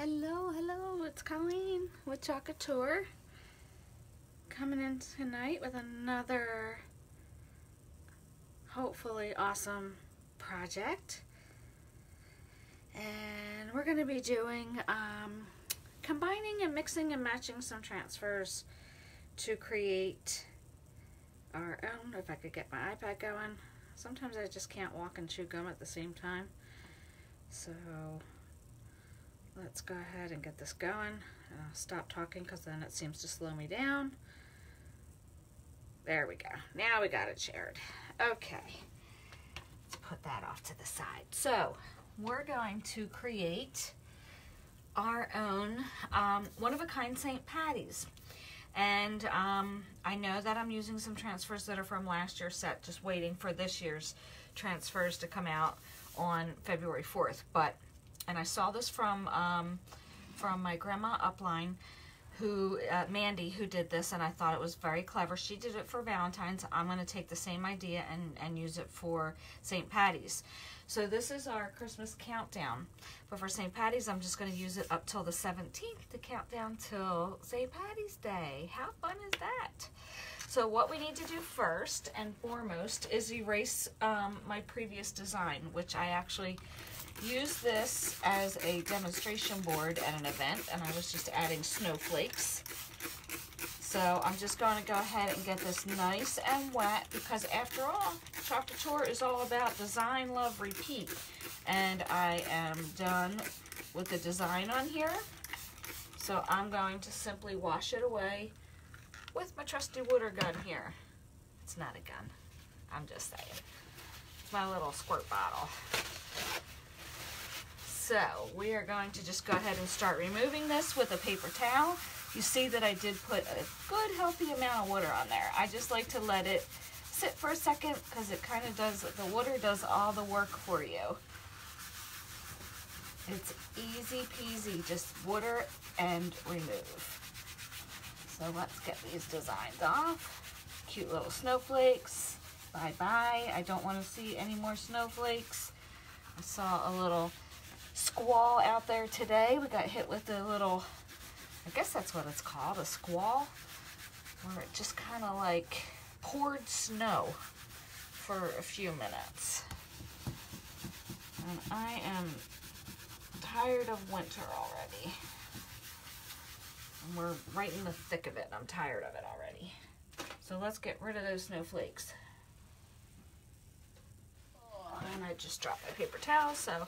Hello, it's Colleen with Couture. Coming in tonight with another hopefully awesome project. And we're going to be doing combining and mixing and matching some transfers to create our own. If I could get my iPad going. Sometimes I just can't walk and chew gum at the same time. So let's go ahead and get this going. And I'll stop talking because then it seems to slow me down. There we go. Now we got it shared. Okay. Let's put that off to the side. So we're going to create our own one-of-a-kind St. Patty's. And I know that I'm using some transfers that are from last year's set, just waiting for this year's transfers to come out on February 4th. And I saw this from my grandma upline, Mandy, who did this, and I thought it was very clever. She did it for Valentine's. I'm going to take the same idea and use it for St. Patty's. So this is our Christmas countdown. But for St. Patty's, I'm just going to use it up till the 17th to count down till St. Patty's Day. How fun is that? So what we need to do first and foremost is erase my previous design, which I actually used this as a demonstration board at an event, and I was just adding snowflakes. So I'm just going to go ahead and get this nice and wet, because after all, Couture is all about design, love, repeat. And I am done with the design on here. So I'm going to simply wash it away with my trusty water gun here. It's not a gun, I'm just saying. It's my little squirt bottle. So we are going to just go ahead and start removing this with a paper towel. You see that I did put a good healthy amount of water on there. I just like to let it sit for a second because it kind of does, the water does all the work for you. It's easy peasy, just water and remove. So let's get these designs off. Cute little snowflakes. Bye-bye. I don't want to see any more snowflakes. I saw a little squall out there today. We got hit with a little, I guess that's what it's called, a squall, where it just kind of like poured snow for a few minutes. And I am tired of winter already. And we're right in the thick of it, and I'm tired of it already. So let's get rid of those snowflakes. And I just dropped my paper towel, so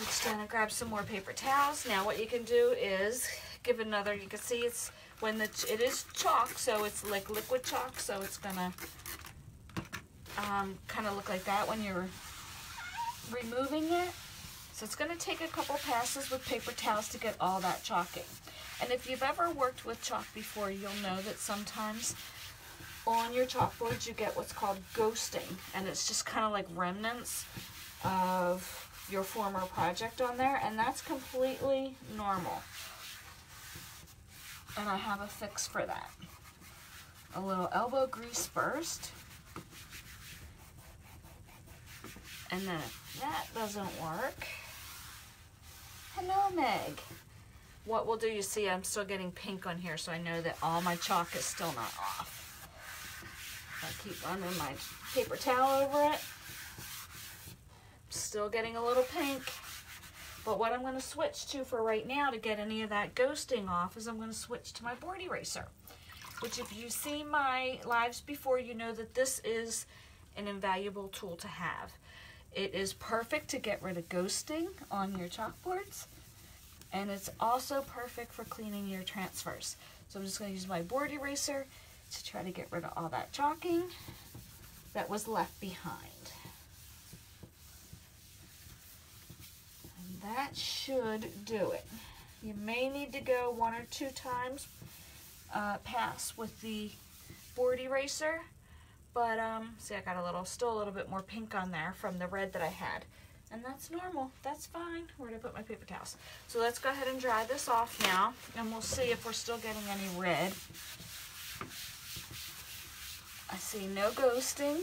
reach down and grab some more paper towels. Now what you can do is give another, you can see it's when it is chalk, so it's like liquid chalk, so it's gonna kind of look like that when you're removing it. So it's gonna take a couple passes with paper towels to get all that chalking. And if you've ever worked with chalk before, you'll know that sometimes on your chalkboards you get what's called ghosting, and it's just kind of like remnants of your former project on there, and that's completely normal. And I have a fix for that. A little elbow grease first. And then if that doesn't work, hello Meg. What we'll do, you see I'm still getting pink on here, so I know that all my chalk is still not off. I keep running my paper towel over it. Still getting a little pink, but what I'm going to switch to for right now to get any of that ghosting off is I'm going to switch to my board eraser, which if you see my lives before, you know that this is an invaluable tool to have. It is perfect to get rid of ghosting on your chalkboards, and it's also perfect for cleaning your transfers. So I'm just going to use my board eraser to try to get rid of all that chalking that was left behind. That should do it. You may need to go 1 or 2 times pass with the board eraser, but see, I got still a little bit more pink on there from the red that I had, and that's normal. That's fine. Where did I put my paper towels? So let's go ahead and dry this off now, and we'll see if we're still getting any red. I see no ghosting.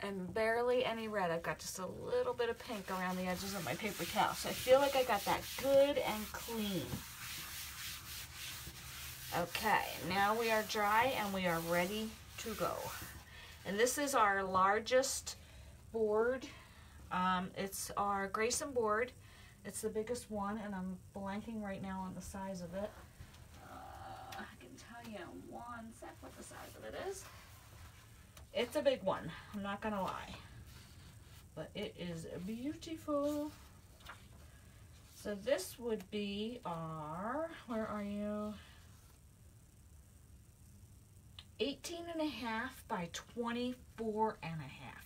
and barely any red. I've got just a little bit of pink around the edges of my paper towel. So I feel like I got that good and clean. Okay, now we are dry and we are ready to go. And this is our largest board. It's our Grayson board. It's the biggest one, and I'm blanking right now on the size of it. I can tell you in one sec what the size of it is. It's a big one, I'm not gonna lie. But it is beautiful. So this would be our, where are you? 18.5 by 24.5.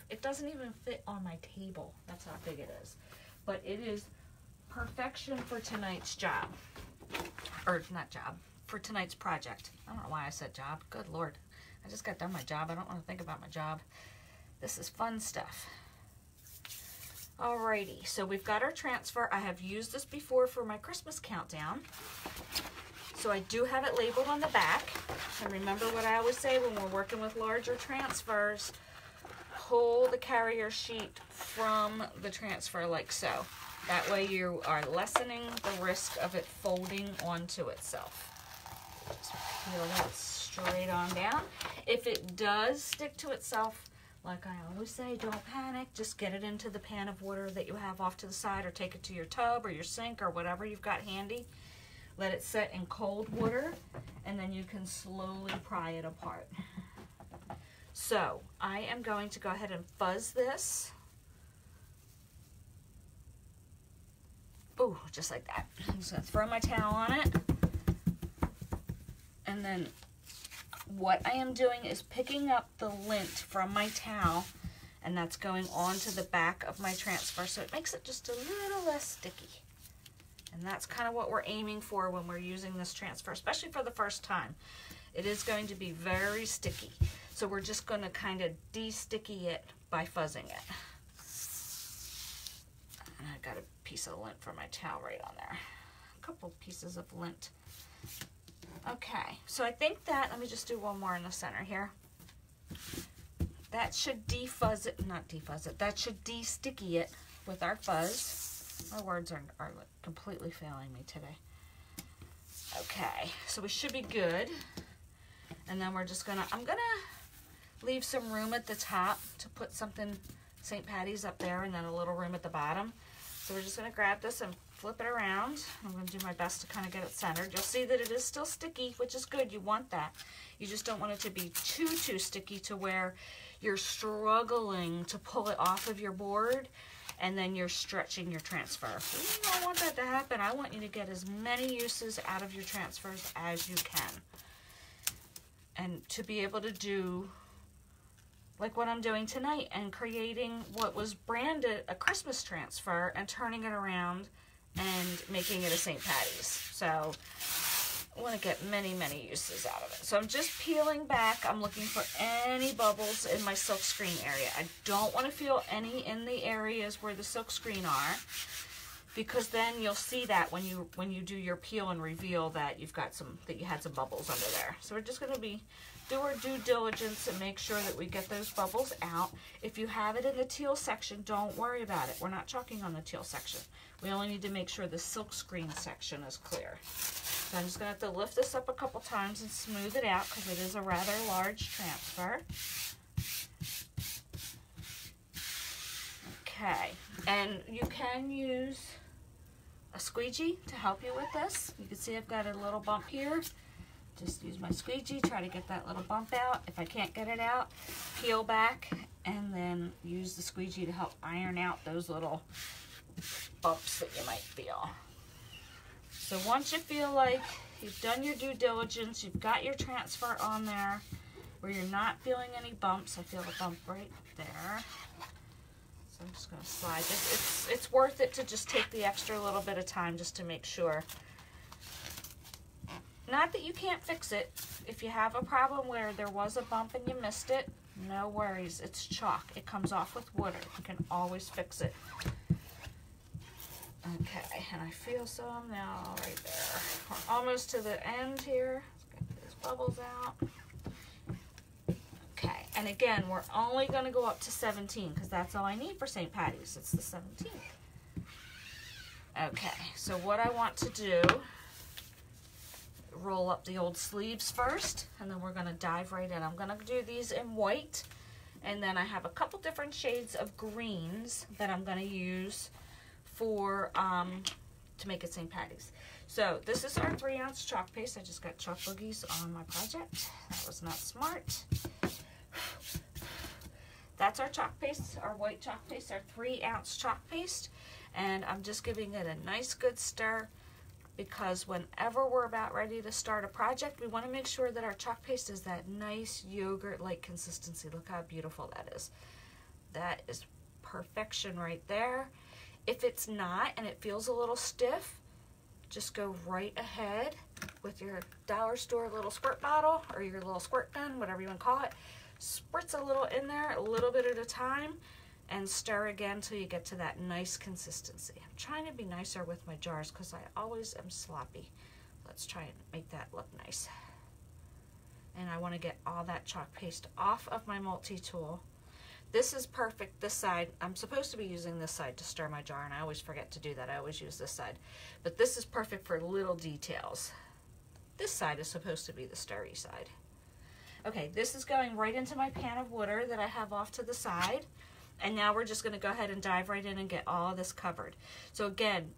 It doesn't even fit on my table. That's how big it is. But it is perfection for tonight's job. Or not job, for tonight's project. I don't know why I said job. Good Lord. I just got done my job. I don't want to think about my job. This is fun stuff. Alrighty, so we've got our transfer. I have used this before for my Christmas countdown. So I do have it labeled on the back. And remember what I always say when we're working with larger transfers, pull the carrier sheet from the transfer like so. That way you are lessening the risk of it folding onto itself. Just peel that straight on down. If it does stick to itself, like I always say, don't panic. Just get it into the pan of water that you have off to the side, or take it to your tub or your sink or whatever you've got handy. Let it set in cold water, and then you can slowly pry it apart. So I am going to go ahead and fuzz this. Oh, just like that. I'm just gonna throw my towel on it. And then what I am doing is picking up the lint from my towel, and that's going onto the back of my transfer, so it makes it just a little less sticky. And that's kind of what we're aiming for when we're using this transfer, especially for the first time. It is going to be very sticky. So we're just going to kind of de-sticky it by fuzzing it. And I got a piece of lint from my towel right on there. A couple pieces of lint. Okay, so I think that, let me just do one more in the center here. That should defuzz it, not defuzz it, that should de-sticky it with our fuzz. My words are completely failing me today. Okay, so we should be good. And then we're just gonna, I'm gonna leave some room at the top to put something, St. Patty's up there, and then a little room at the bottom. So we're just gonna grab this and flip it around. I'm gonna do my best to kind of get it centered. You'll see that it is still sticky, which is good. You want that. You just don't want it to be too sticky to where you're struggling to pull it off of your board, and then you're stretching your transfer. You don't want that to happen. I want you to get as many uses out of your transfers as you can. And to be able to do like what I'm doing tonight and creating what was branded a Christmas transfer and turning it around and making it a St. Patty's. So I want to get many uses out of it. So I'm just peeling back. I'm looking for any bubbles in my silk screen area. I don't want to feel any in the areas where the silk screen are, because then you'll see that when you do your peel and reveal that you had some bubbles under there. So we're just going to do our due diligence and make sure that we get those bubbles out. If you have it in the teal section, don't worry about it. We're not chalking on the teal section. We only need to make sure the silk screen section is clear. So I'm just going to have to lift this up a couple times and smooth it out, because it is a rather large transfer. Okay, and you can use a squeegee to help you with this. You can see I've got a little bump here. Just use my squeegee, try to get that little bump out. If I can't get it out, peel back, and then use the squeegee to help iron out those little bumps that you might feel. So once you feel like you've done your due diligence, you've got your transfer on there where you're not feeling any bumps. I feel a bump right there. So I'm just going to slide this. It's worth it to just take the extra little bit of time just to make sure. Not that you can't fix it. If you have a problem where there was a bump and you missed it, no worries. It's chalk. It comes off with water. You can always fix it. Okay, and I feel some now right there. We're almost to the end here. Let's get these bubbles out. Okay, And again, we're only going to go up to 17 because that's all I need for St. Patty's. It's the 17th. Okay, so what I want to do, roll up the old sleeves first, and then we're going to dive right in. I'm going to do these in white, and then I have a couple different shades of greens that I'm going to use for to make it St. Patty's. So this is our 3-ounce chalk paste. I just got chalk boogies on my project. That was not smart. That's our chalk paste, our white chalk paste, our 3-ounce chalk paste. And I'm just giving it a nice good stir, because whenever we're about ready to start a project, we want to make sure that our chalk paste is that nice yogurt-like consistency. Look how beautiful that is. That is perfection right there. If it's not and it feels a little stiff, just go right ahead with your dollar store little squirt bottle or your little squirt gun, whatever you want to call it. Spritz a little in there, a little bit at a time, and stir again till you get to that nice consistency. I'm trying to be nicer with my jars because I always am sloppy. Let's try and make that look nice. And I want to get all that chalk paste off of my multi-tool. This is perfect, this side. I'm supposed to be using this side to stir my jar, and I always forget to do that. I always use this side. But this is perfect for little details. This side is supposed to be the stirry side. Okay, this is going right into my pan of water that I have off to the side. And now we're just going to go ahead and dive right in and get all of this covered. So again,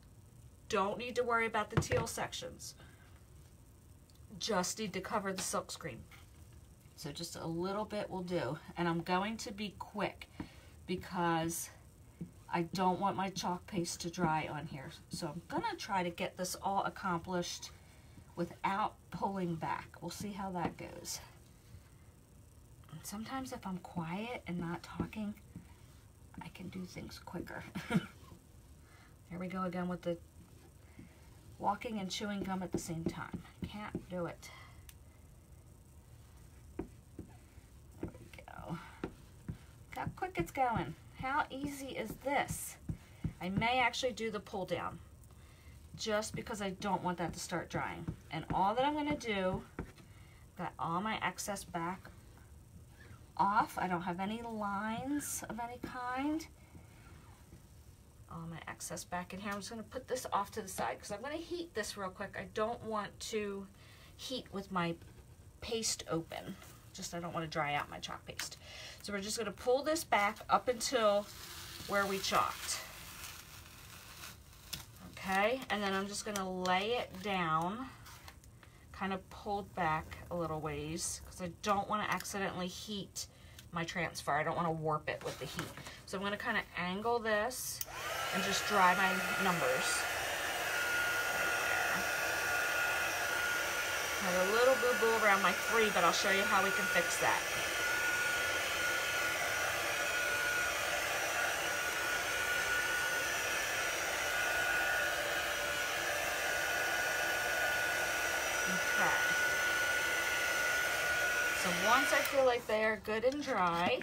don't need to worry about the teal sections. Just need to cover the silkscreen. So just a little bit will do. And I'm going to be quick because I don't want my chalk paste to dry on here. So I'm going to try to get this all accomplished without pulling back. We'll see how that goes. And sometimes if I'm quiet and not talking, I can do things quicker. Here we go again with the walking and chewing gum at the same time. Can't do it. There we go. Look how quick it's going. How easy is this? I may actually do the pull down just because I don't want that to start drying. And all that I'm going to do, got all my excess back off. I don't have any lines of any kind. All my excess back in here. I'm just going to put this off to the side because I'm going to heat this real quick. I don't want to heat with my paste open. Just I don't want to dry out my chalk paste. So we're just going to pull this back up until where we chalked. Okay, and then I'm just going to lay it down, kind of pulled back a little ways because I don't want to accidentally heat my transfer. I don't want to warp it with the heat. So I'm going to kind of angle this and just dry my numbers. I have a little boo-boo around my 3, but I'll show you how we can fix that. Okay. So once I feel like they are good and dry,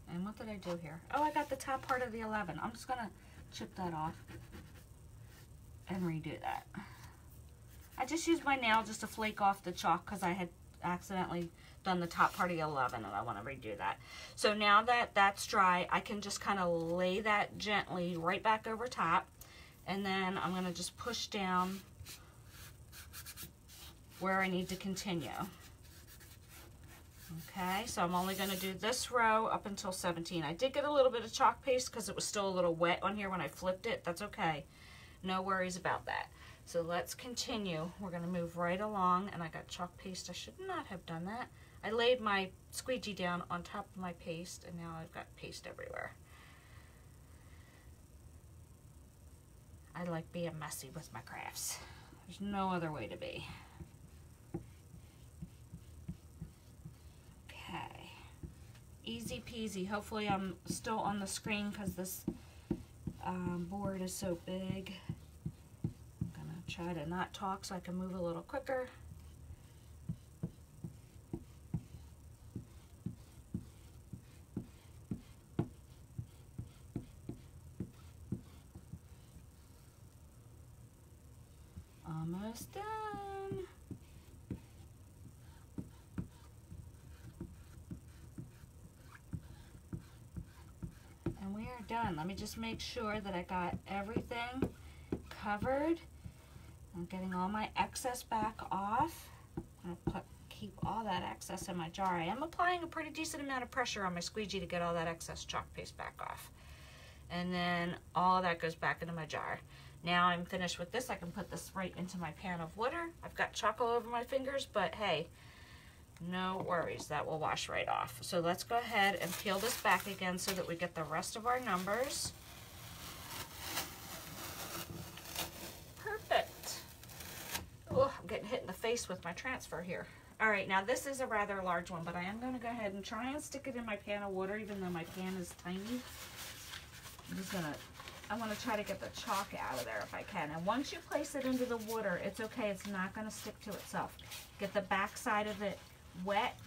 and what did I do here? Oh, I got the top part of the 11. I'm just gonna chip that off and redo that. I just used my nail just to flake off the chalk because I had accidentally done the top part of the 11 and I want to redo that. So now that that's dry, I can just kind of lay that gently right back over top, and then I'm gonna just push down where I need to continue. Okay, so I'm only going to do this row up until 17. I did get a little bit of chalk paste because it was still a little wet on here when I flipped it. That's okay. No worries about that. So let's continue. We're going to move right along, and I got chalk paste. I should not have done that. I laid my squeegee down on top of my paste, and now I've got paste everywhere. I like being messy with my crafts. There's no other way to be. Easy peasy. Hopefully I'm still on the screen because this board is so big. I'm gonna try to not talk so I can move a little quicker. Almost done. we are done. Let me just make sure that I got everything covered. I'm getting all my excess back off. I'm gonna keep all that excess in my jar. I am applying a pretty decent amount of pressure on my squeegee to get all that excess chalk paste back off. And then all that goes back into my jar. Now I'm finished with this. I can put this right into my pan of water. I've got chalk all over my fingers, but hey, no worries, that will wash right off. So let's go ahead and peel this back again so that we get the rest of our numbers. Perfect. Oh, I'm getting hit in the face with my transfer here. All right, now this is a rather large one, but I am going to go ahead and try and stick it in my pan of water, even though my pan is tiny. I want to try to get the chalk out of there if I can. And once you place it into the water, it's okay. It's not going to stick to itself. Get the back side of it wet,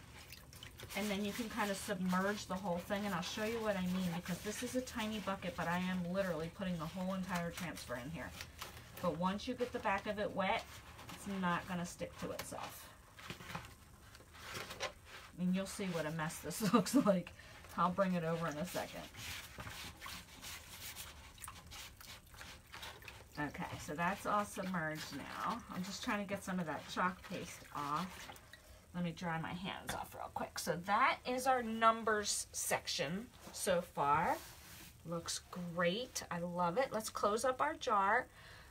and then you can kind of submerge the whole thing. And I'll show you what I mean, because this is a tiny bucket, but I am literally putting the whole entire transfer in here. But once you get the back of it wet, it's not going to stick to itself. And you'll see what a mess this looks like. I'll bring it over in a second. Okay, so that's all submerged now. I'm just trying to get some of that chalk paste off. Let me dry my hands off real quick. So that is our numbers section so far. Looks great. I love it. Let's close up our jar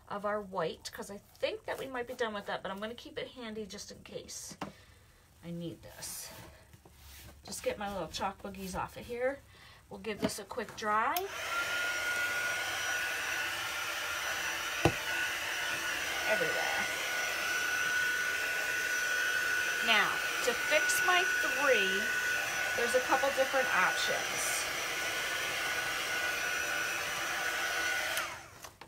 of our white, because I think that we might be done with that, but I'm going to keep it handy just in case I need this. Just get my little chalk boogies off of here. We'll give this a quick dry. Everywhere. Now, to fix my 3, there's a couple different options.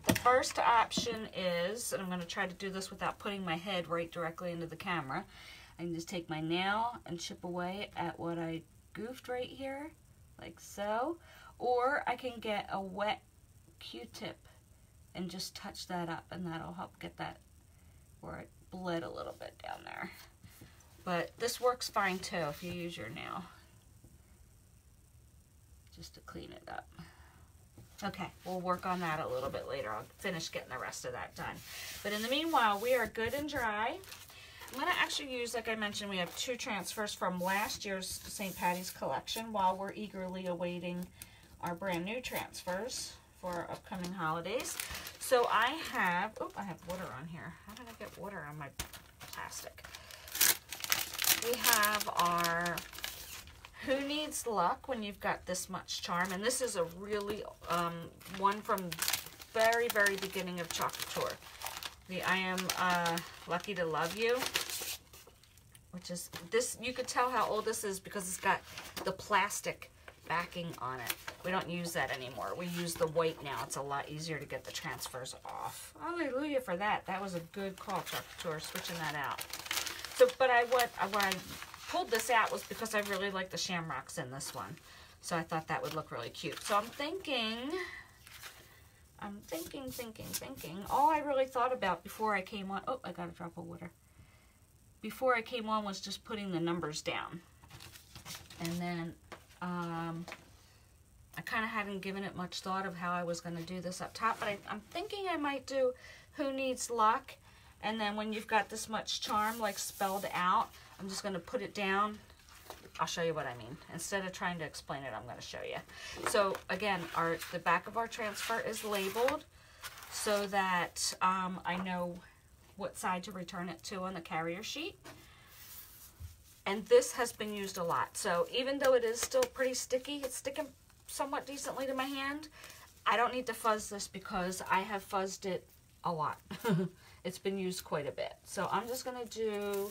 The first option is, and I'm going to try to do this without putting my head right directly into the camera, I can just take my nail and chip away at what I goofed right here, like so, or I can get a wet Q-tip and just touch that up, and that'll help get that where it bled a little bit down there. But this works fine too if you use your nail, just to clean it up. Okay, we'll work on that a little bit later. I'll finish getting the rest of that done. But in the meanwhile, we are good and dry. I'm going to actually use, like I mentioned, we have 2 transfers from last year's St. Patty's collection while we're eagerly awaiting our brand new transfers for our upcoming holidays. So I have, oh, I have water on here. How did I get water on my plastic? We have our Who Needs Luck When You've Got This Much Charm. And this is a really, one from very, very beginning of Couture. The I Am Lucky to Love You, which is this, you could tell how old this is because it's got the plastic backing on it. We don't use that anymore. We use the white now. It's a lot easier to get the transfers off. Hallelujah for that. That was a good call, Couture, switching that out. So, but what I pulled this out was because I really like the shamrocks in this one. So I thought that would look really cute. So I'm thinking, all I really thought about before I came on, oh, I got a drop of water. Before I came on was just putting the numbers down. And then I kind of hadn't given it much thought of how I was going to do this up top, but I'm thinking I might do Who Needs Luck, and then When You've Got This Much Charm, like spelled out, I'm just going to put it down. I'll show you what I mean. Instead of trying to explain it, I'm going to show you. So again, the back of our transfer is labeled so that I know what side to return it to on the carrier sheet. And this has been used a lot. So even though it is still pretty sticky, it's sticking somewhat decently to my hand, I don't need to fuzz this because I have fuzzed it a lot. It's been used quite a bit. So I'm just going to do,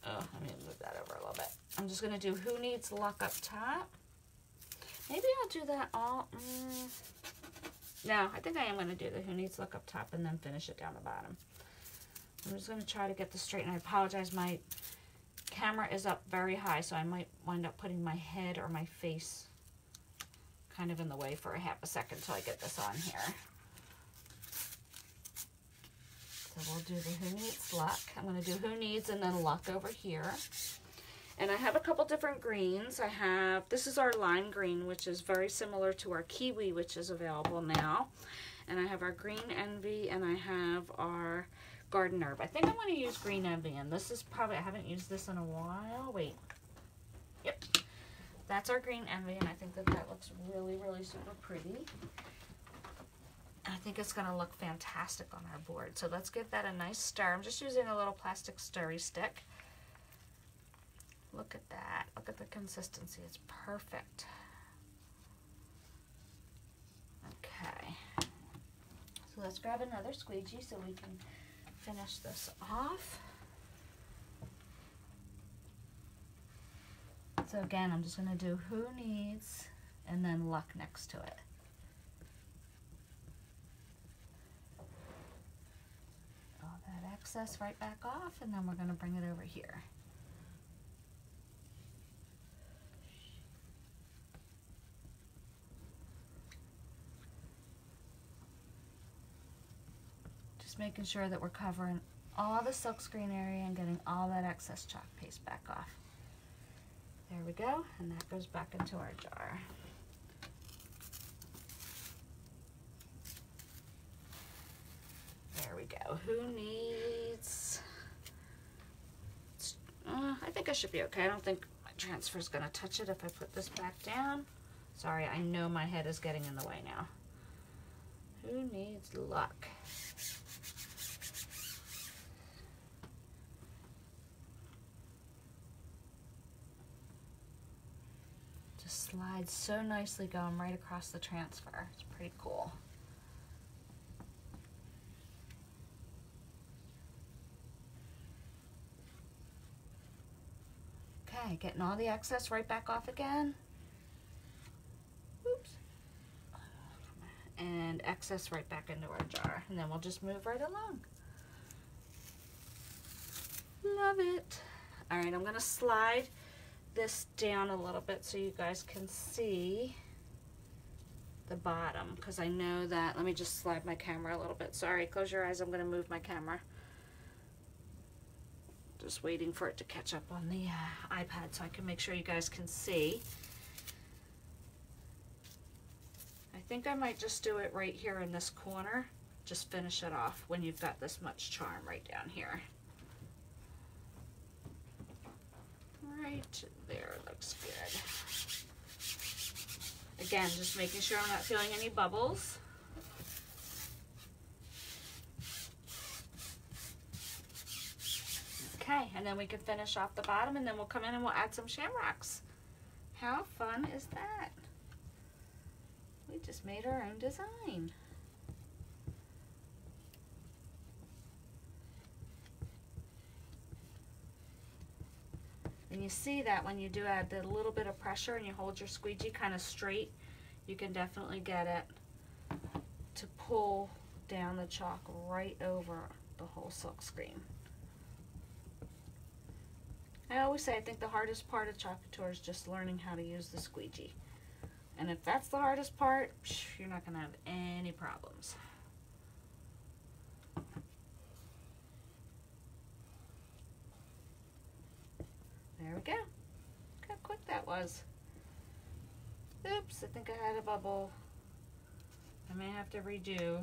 oh, let me move that over a little bit. I'm just going to do Who Needs Luck up top. Maybe I'll do that all, no, I think I am going to do the Who Needs Luck up top and then finish it down the bottom. I'm just going to try to get this straight, and I apologize, my camera is up very high, so I might wind up putting my head or my face kind of in the way for a half a second until I get this on here. So we'll do the Who Needs Luck. I'm going to do Who Needs and then Luck over here. And I have a couple different greens. I have, this is our lime green, which is very similar to our kiwi, which is available now. And I have our green envy, and I have our garden herb. I think I'm going to use green envy, and this is probably, I haven't used this in a while. Wait. Yep. That's our green envy, and I think that that looks really, really super pretty. I think it's going to look fantastic on our board. So let's give that a nice stir. I'm just using a little plastic stirry stick. Look at that. Look at the consistency. It's perfect. Okay. So let's grab another squeegee so we can finish this off. So again, I'm just going to do who needs and then luck next to it. All that excess right back off, and then we're going to bring it over here. Just making sure that we're covering all the silkscreen area and getting all that excess chalk paste back off. There we go, and that goes back into our jar. There we go. Who needs... I think I should be okay. I don't think my transfer is going to touch it if I put this back down. Sorry, I know my head is getting in the way now. Who needs luck? Just slides so nicely going right across the transfer. It's pretty cool. Okay, getting all the excess right back off again. Oops. And excess right back into our jar. And then we'll just move right along. Love it. All right, I'm going to slide this down a little bit so you guys can see the bottom, because I know that, let me just slide my camera a little bit. Sorry, close your eyes. I'm going to move my camera. Just waiting for it to catch up on the iPad so I can make sure you guys can see. I think I might just do it right here in this corner. Just finish it off when you've got this much charm right down here. Right there, looks good. Again, just making sure I'm not feeling any bubbles. Okay, and then we can finish off the bottom, and then we'll come in and we'll add some shamrocks. How fun is that? We just made our own design. And you see that when you do add the little bit of pressure and you hold your squeegee kind of straight, you can definitely get it to pull down the chalk right over the whole silk screen. I always say I think the hardest part of Couture is just learning how to use the squeegee. And if that's the hardest part, you're not going to have any problems. There we go. Look how quick that was. Oops, I think I had a bubble. I may have to redo.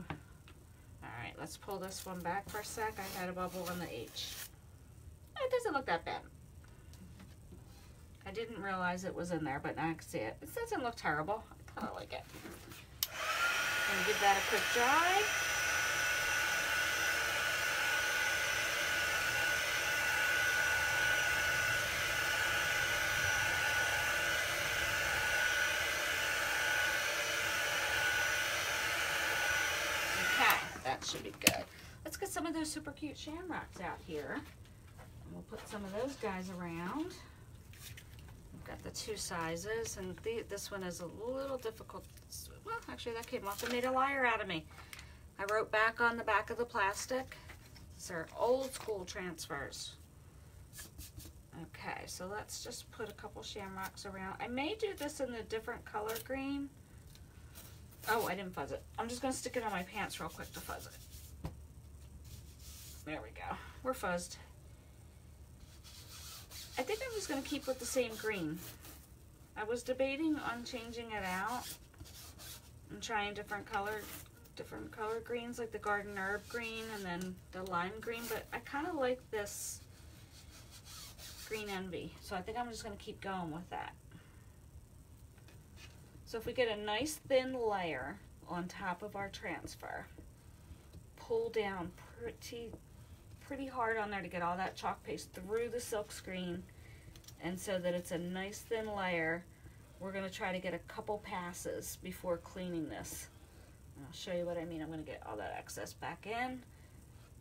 Alright, let's pull this one back for a sec. I had a bubble on the H. It doesn't look that bad. I didn't realize it was in there, but now I can see it. It doesn't look terrible. I kind of like it. And give that a quick dry. Okay, that should be good. Let's get some of those super cute shamrocks out here. And we'll put some of those guys around. Got the two sizes, and this one is a little difficult. Well, actually that came off and made a liar out of me. I wrote back on the back of the plastic. These are old school transfers. Okay, so let's just put a couple shamrocks around. I may do this in a different color green. Oh, I didn't fuzz it. I'm just going to stick it on my pants real quick to fuzz it. There we go. We're fuzzed. I think I'm just going to keep with the same green. I was debating on changing it out and trying different color greens, like the garden herb green and then the lime green, but I kind of like this green envy, so I think I'm just going to keep going with that. So if we get a nice thin layer on top of our transfer, pull down pretty hard on there to get all that chalk paste through the silk screen, and so that it's a nice thin layer. We're going to try to get a couple passes before cleaning this. And I'll show you what I mean. I'm going to get all that excess back in,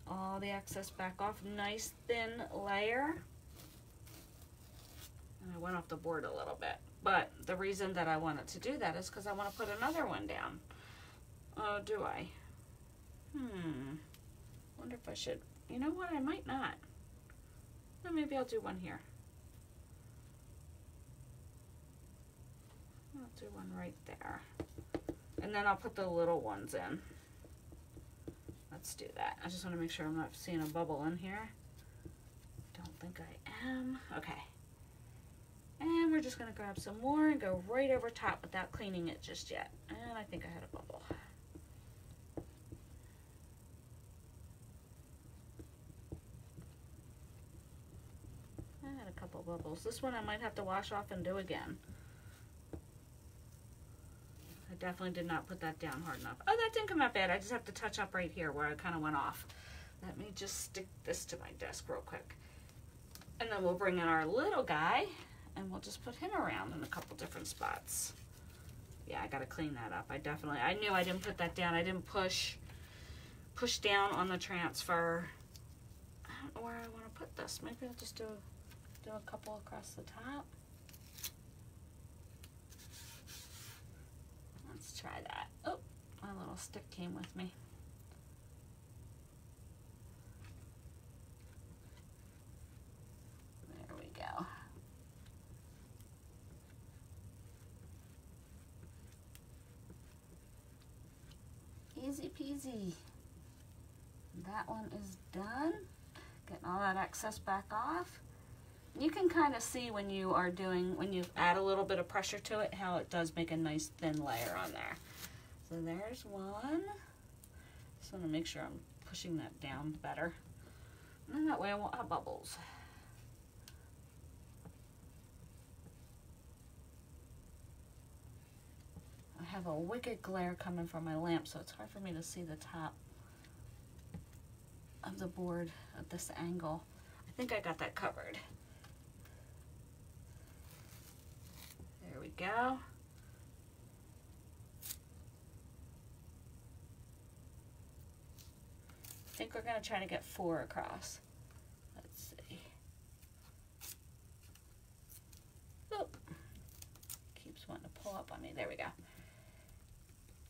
all the excess back off. Nice thin layer. And I went off the board a little bit, but the reason that I wanted to do that is because I want to put another one down. Oh, do I? Wonder if I should. You know what? I might not. No, maybe I'll do one here. I'll do one right there. And then I'll put the little ones in. Let's do that. I just want to make sure I'm not seeing a bubble in here. Don't think I am. Okay. And we're just going to grab some more and go right over top without cleaning it just yet. And I think I had a bubble. I had a couple bubbles. This one I might have to wash off and do again. I definitely did not put that down hard enough. Oh, that didn't come out bad. I just have to touch up right here where I kind of went off. Let me just stick this to my desk real quick. And then we'll bring in our little guy and we'll just put him around in a couple different spots. Yeah, I gotta clean that up. I knew I didn't put that down. I didn't push down on the transfer. I don't know where I want to put this. Maybe I'll just do a couple across the top. Let's try that. Oh, my little stick came with me. There we go. Easy peasy. That one is done. Getting all that excess back off. You can kind of see when you add a little bit of pressure to it, how it does make a nice thin layer on there. So there's one. Just want to make sure I'm pushing that down better. And then that way I won't have bubbles. I have a wicked glare coming from my lamp, so it's hard for me to see the top of the board at this angle. I think I got that covered. There we go. I think we're going to try to get 4 across. Let's see. Oop. Keeps wanting to pull up on me. There we go.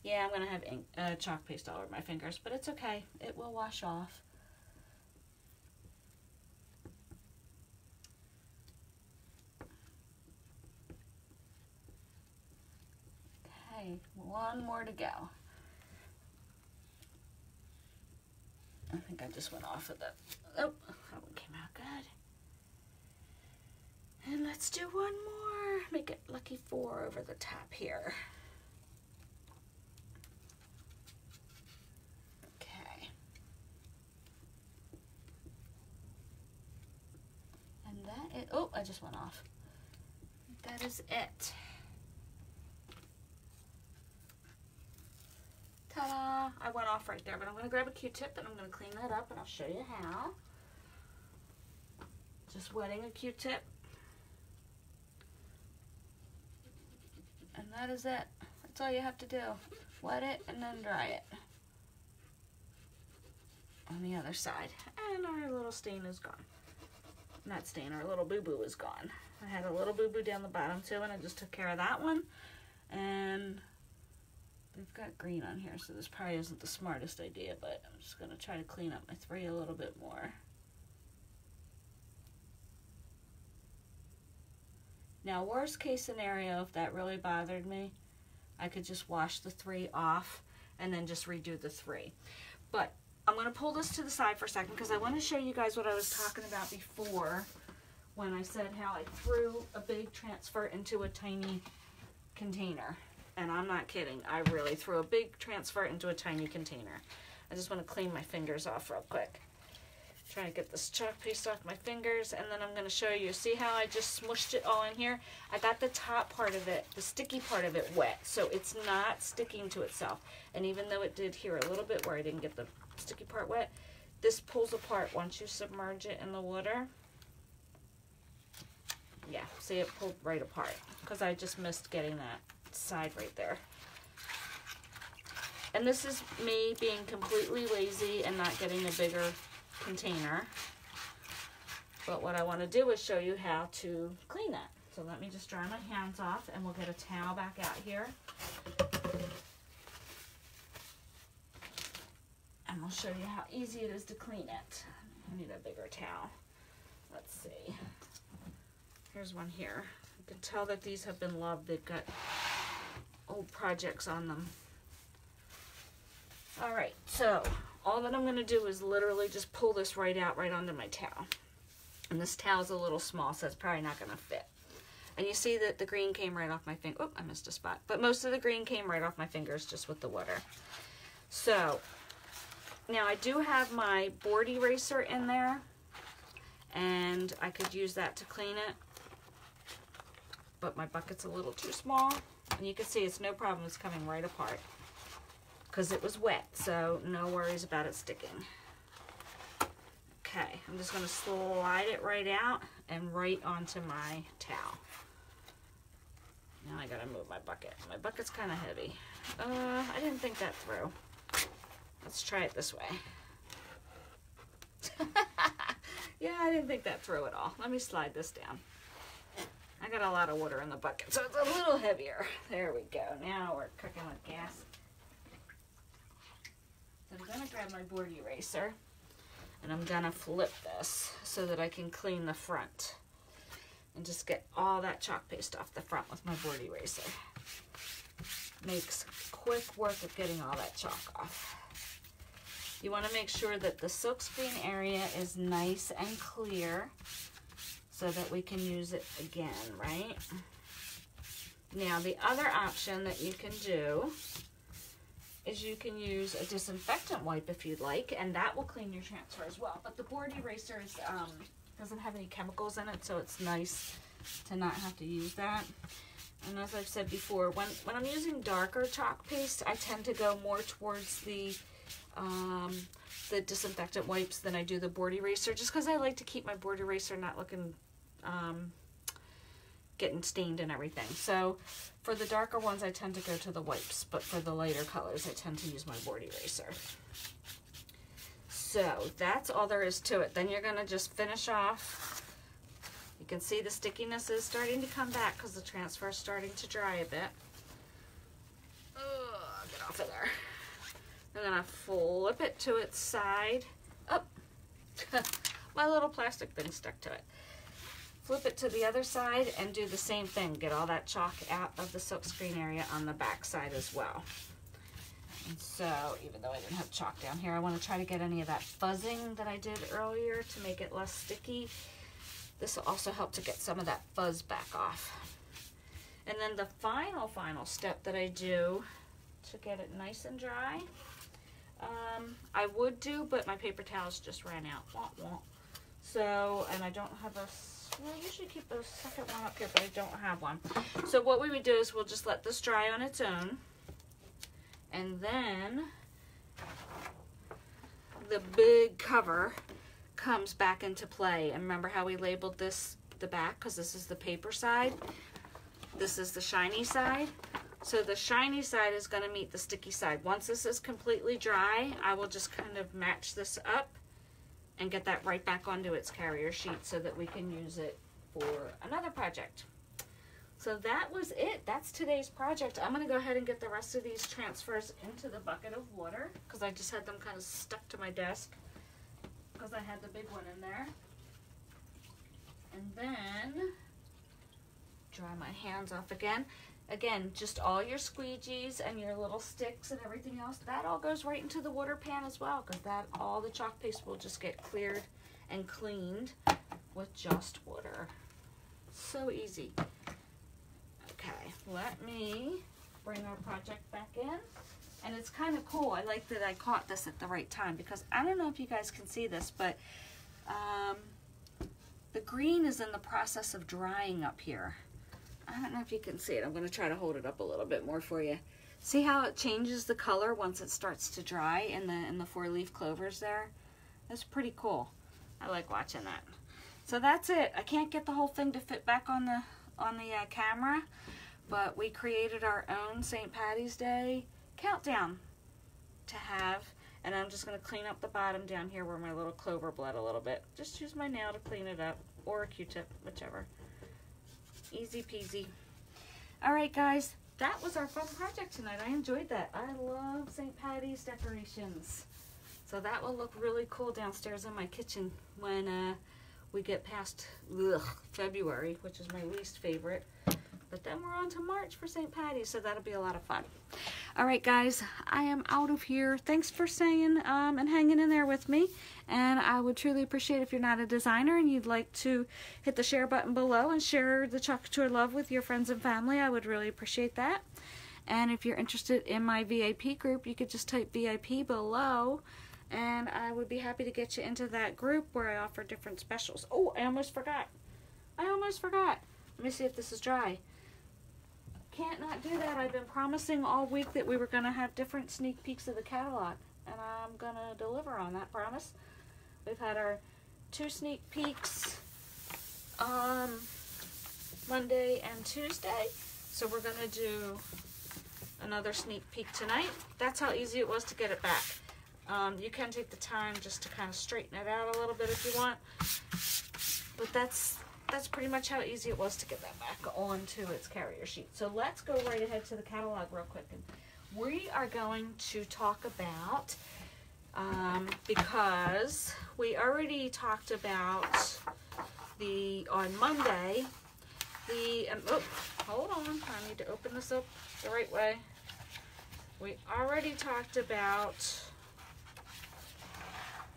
Yeah, I'm going to have ink, chalk paste all over my fingers, but it's okay. It will wash off. Okay, one more to go. I think I just went off of the, oh, that one came out good. And let's do one more. Make it lucky 4 over the top here. Okay. And that is, oh, I just went off. That is it. Ta-da! I went off right there, but I'm going to grab a Q-tip and I'm going to clean that up and I'll show you how. Just wetting a Q-tip. And that is it. That's all you have to do. Wet it and then dry it. On the other side. And our little stain is gone. Not stain, our little boo-boo is gone. I had a little boo-boo down the bottom too, and I just took care of that one. And we've got green on here, so this probably isn't the smartest idea, but I'm just going to try to clean up my 3 a little bit more. Now, worst case scenario, if that really bothered me, I could just wash the 3 off and then just redo the 3. But I'm going to pull this to the side for a second because I want to show you guys what I was talking about before when I said how I threw a big transfer into a tiny container. And I'm not kidding. I really threw a big transfer into a tiny container. I just want to clean my fingers off real quick. Trying to get this chalk paste off my fingers, and then I'm going to show you. See how I just smushed it all in here? I got the top part of it, the sticky part of it wet, so it's not sticking to itself. And even though it did here a little bit where I didn't get the sticky part wet, this pulls apart once you submerge it in the water. Yeah, see, it pulled right apart because I just missed getting that side right there. And this is me being completely lazy and not getting a bigger container. But what I want to do is show you how to clean that. So let me just dry my hands off, and we'll get a towel back out here. And we'll show you how easy it is to clean it. I need a bigger towel. Let's see. Here's one here. You can tell that these have been loved. They've got old projects on them. All right, so all that I'm going to do is literally just pull this right out right onto my towel. And this towel's a little small, so it's probably not going to fit. And you see that the green came right off my finger. Oh, I missed a spot. But most of the green came right off my fingers just with the water. So now I do have my board eraser in there, and I could use that to clean it. But my bucket's a little too small. And you can see it's no problem. It's coming right apart because it was wet, so no worries about it sticking. Okay, I'm just going to slide it right out and right onto my towel. Now I gotta move my bucket. My bucket's kind of heavy. I didn't think that through. Let's try it this way. Yeah, I didn't think that through at all. Let me slide this down. I got a lot of water in the bucket, so it's a little heavier. There we go. Now we're cooking with gas. So I'm going to grab my board eraser, and I'm going to flip this so that I can clean the front and just get all that chalk paste off the front with my board eraser. Makes quick work of getting all that chalk off. You want to make sure that the silkscreen area is nice and clear so that we can use it again, right? Now, the other option that you can do is you can use a disinfectant wipe if you'd like, and that will clean your transfer as well. But the board eraser is, doesn't have any chemicals in it, so it's nice to not have to use that. And as I've said before, when I'm using darker chalk paste, I tend to go more towards the disinfectant wipes than I do the board eraser, just because I like to keep my board eraser not looking, getting stained and everything. So for the darker ones, I tend to go to the wipes, but for the lighter colors, I tend to use my board eraser. So that's all there is to it. Then you're gonna just finish off. You can see the stickiness is starting to come back because the transfer is starting to dry a bit. Get off of there. I'm gonna flip it to its side. Oh, my little plastic thing stuck to it. Flip it to the other side and do the same thing. Get all that chalk out of the silkscreen area on the back side as well. And so, even though I didn't have chalk down here, I want to try to get any of that fuzzing that I did earlier to make it less sticky. This will also help to get some of that fuzz back off. And then the final step that I do to get it nice and dry, I would do, but my paper towels just ran out. Womp womp. So, and I don't have a, well, I usually keep the second one up here, but I don't have one. So what we would do is we'll just let this dry on its own. And then the big cover comes back into play. And remember how we labeled this the back, because this is the paper side. This is the shiny side. So the shiny side is going to meet the sticky side. Once this is completely dry, I will just kind of match this up and get that right back onto its carrier sheet so that we can use it for another project. So that was it. That's today's project. I'm going to go ahead and get the rest of these transfers into the bucket of water because I just had them kind of stuck to my desk because I had the big one in there. And then dry my hands off again. Again, just all your squeegees and your little sticks and everything else, that all goes right into the water pan as well, because that all the chalk paste will just get cleared and cleaned with just water. So easy. Okay, let me bring our project back in. And it's kind of cool. I like that I caught this at the right time, because I don't know if you guys can see this, but the green is in the process of drying up here. I don't know if you can see it. I'm going to try to hold it up a little bit more for you. See how it changes the color once it starts to dry in the 4-leaf clovers there? That's pretty cool. I like watching that. So that's it. I can't get the whole thing to fit back on the camera, but we created our own St. Patty's Day countdown to have. And I'm just going to clean up the bottom down here where my little clover bled a little bit. Just use my nail to clean it up, or a Q-tip, whichever. Easy peasy. All right, guys, that was our fun project tonight. I enjoyed that. I love St. Patty's decorations. So that will look really cool downstairs in my kitchen when we get past February, which is my least favorite. But then we're on to March for St. Patty's, so that'll be a lot of fun. All right, guys, I am out of here. Thanks for staying and hanging in there with me. And I would truly appreciate if you're not a designer and you'd like to hit the share button below and share the Chalk Couture love with your friends and family. I would really appreciate that. And if you're interested in my VIP group, you could just type VIP below, and I would be happy to get you into that group where I offer different specials. Oh, I almost forgot. Let me see if this is dry. Can't not do that. I've been promising all week that we were going to have different sneak peeks of the catalog, and I'm going to deliver on that promise. We've had our 2 sneak peeks on Monday and Tuesday, so we're going to do another sneak peek tonight. That's how easy it was to get it back. You can take the time just to kind of straighten it out a little bit if you want, but that's pretty much how easy it was to get that back onto its carrier sheet. So let's go right ahead to the catalog real quick. And we are going to talk about, because we already talked about on Monday, oh, hold on, I need to open this up the right way. We already talked about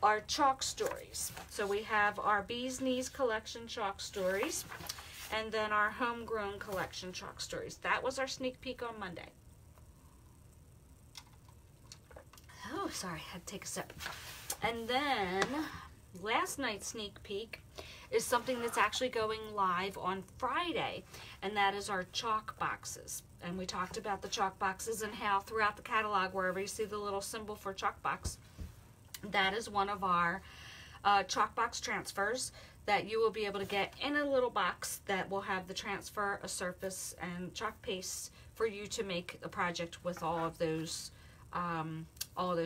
our chalk stories. So we have our Bee's Knees collection chalk stories, and then our homegrown collection chalk stories. That was our sneak peek on Monday. Oh, sorry, I had to take a sip. And then last night's sneak peek is something that's actually going live on Friday, and that is our chalk boxes. And we talked about the chalk boxes and how throughout the catalog, wherever you see the little symbol for chalk box, that is one of our chalk box transfers that you will be able to get in a little box that will have the transfer, a surface, and chalk paste for you to make a project with all of those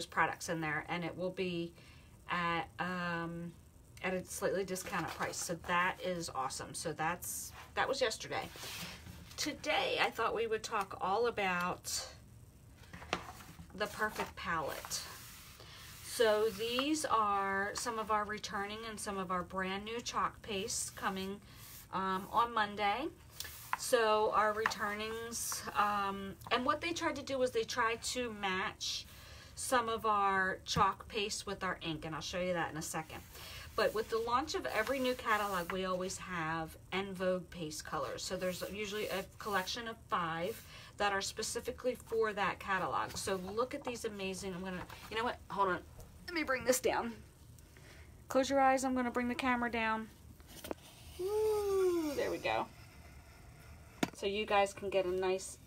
products in there, and it will be at a slightly discounted price. So that is awesome. So that was yesterday. Today I thought we would talk all about the Perfect Palette. So these are some of our returning and some of our brand new chalk pastes coming on Monday. So our returnings, and what they tried to do was they tried to match some of our chalk paste with our ink, and I'll show you that in a second. But with the launch of every new catalog, we always have en vogue paste colors. So there's usually a collection of 5 that are specifically for that catalog. So look at these amazing, you know what, hold on. Let me bring this down. Close your eyes. I'm going to bring the camera down. Ooh, there we go. So you guys can get a nice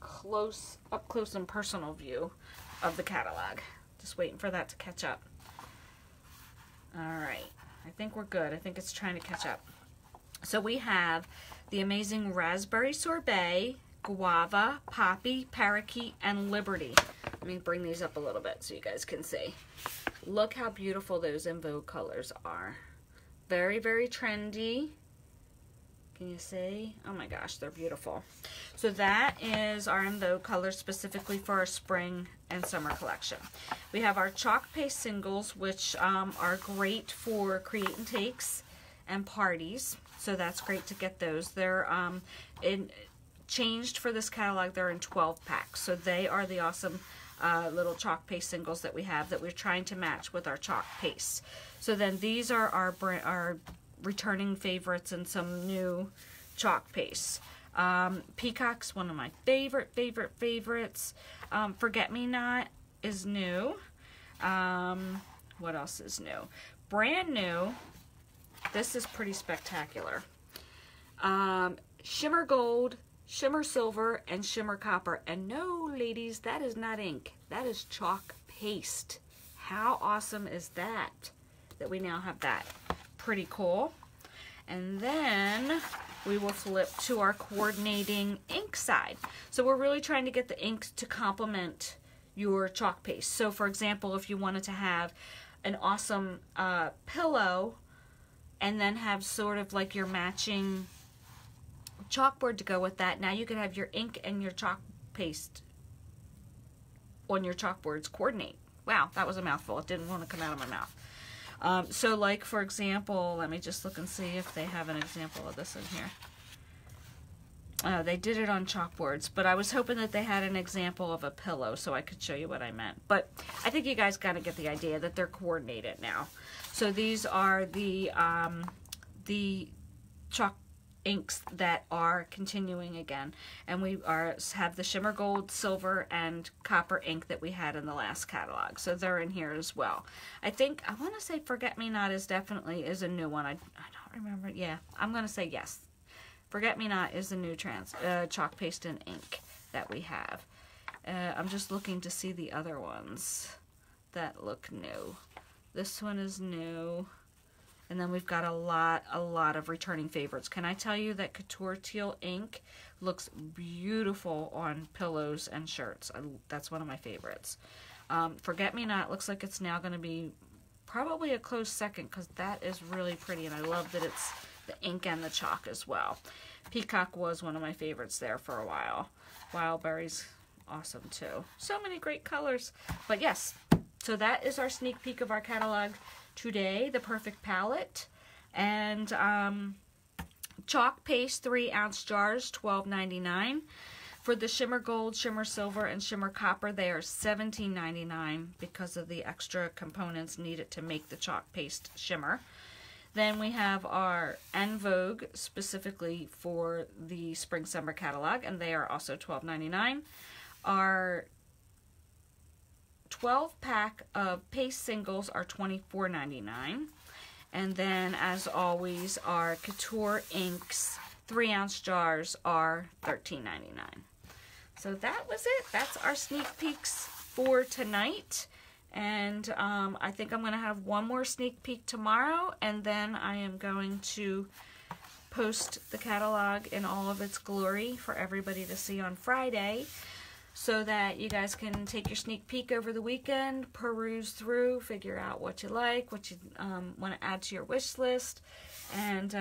up close and personal view of the catalog. Just waiting for that to catch up. All right. I think we're good. I think it's trying to catch up. So we have the amazing Raspberry Sorbet, Guava, Poppy, Parakeet, and Liberty. Let me bring these up a little bit so you guys can see. Look how beautiful those en vogue colors are. Very, very trendy. Can you see? Oh my gosh, they're beautiful. So that is our en vogue colors specifically for our spring and summer collection. We have our chalk paste singles, which are great for create and takes and parties. So that's great to get those. They're changed for this catalog. They're in 12 packs. So they are the awesome little chalk paste singles that we have that we're trying to match with our chalk paste. So then these are our returning favorites and some new chalk pastes. Peacock's one of my favorites. Forget-Me-Not is new. What else is new? Brand new. This is pretty spectacular. Shimmer Gold, Shimmer Silver, and Shimmer Copper. And no, ladies, that is not ink. That is chalk paste. How awesome is that? That we now have that. Pretty cool. And then we will flip to our coordinating ink side. So we're really trying to get the ink to complement your chalk paste. So for example, if you wanted to have an awesome pillow and then have sort of like your matching chalkboard to go with that, now you could have your ink and your chalk paste on your chalkboards coordinate. Wow, that was a mouthful. It didn't want to come out of my mouth. So like, for example, let me just look and see if they have an example of this in here. They did it on chalkboards, but I was hoping that they had an example of a pillow so I could show you what I meant. But I think you guys got to get the idea that they're coordinated now. So these are the chalk inks that are continuing again, and we have the Shimmer Gold, Silver, and Copper ink that we had in the last catalog, so they're in here as well. I want to say Forget-Me-Not is a new one. I don't remember. Yeah, I'm going to say yes. Forget-Me-Not is the new chalk paste and ink that we have. I'm just looking to see the other ones that look new. This one is new. And then we've got a lot of returning favorites. Can I tell you that Couture Teal ink looks beautiful on pillows and shirts? That's one of my favorites. Forget-Me-Not looks like it's now going to be probably a close second because that is really pretty. And I love that it's the ink and the chalk as well. Peacock was one of my favorites there for a while. Wildberry's awesome too. So many great colors. But yes, so that is our sneak peek of our catalog today, the Perfect Palette, and chalk paste 3-ounce jars, $12.99. For the Shimmer Gold, Shimmer Silver, and Shimmer Copper, they are $17.99 because of the extra components needed to make the chalk paste shimmer. Then we have our En Vogue specifically for the Spring Summer catalog, and they are also $12.99. Our 12-pack of paste singles are $24.99. And then, as always, our Couture inks 3-ounce jars are $13.99. So that was it. That's our sneak peeks for tonight. And I think I'm going to have one more sneak peek tomorrow, and then I am going to post the catalog in all of its glory for everybody to see on Friday, so that you guys can take your sneak peek over the weekend, peruse through, figure out what you like, what you want to add to your wish list, and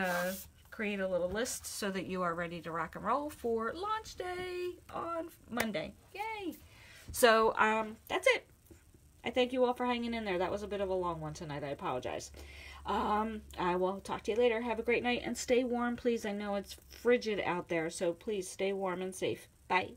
create a little list so that you are ready to rock and roll for launch day on Monday. Yay! So that's it. I thank you all for hanging in there. That was a bit of a long one tonight. I apologize. I will talk to you later. Have a great night and stay warm, please. I know it's frigid out there, so please stay warm and safe. Bye.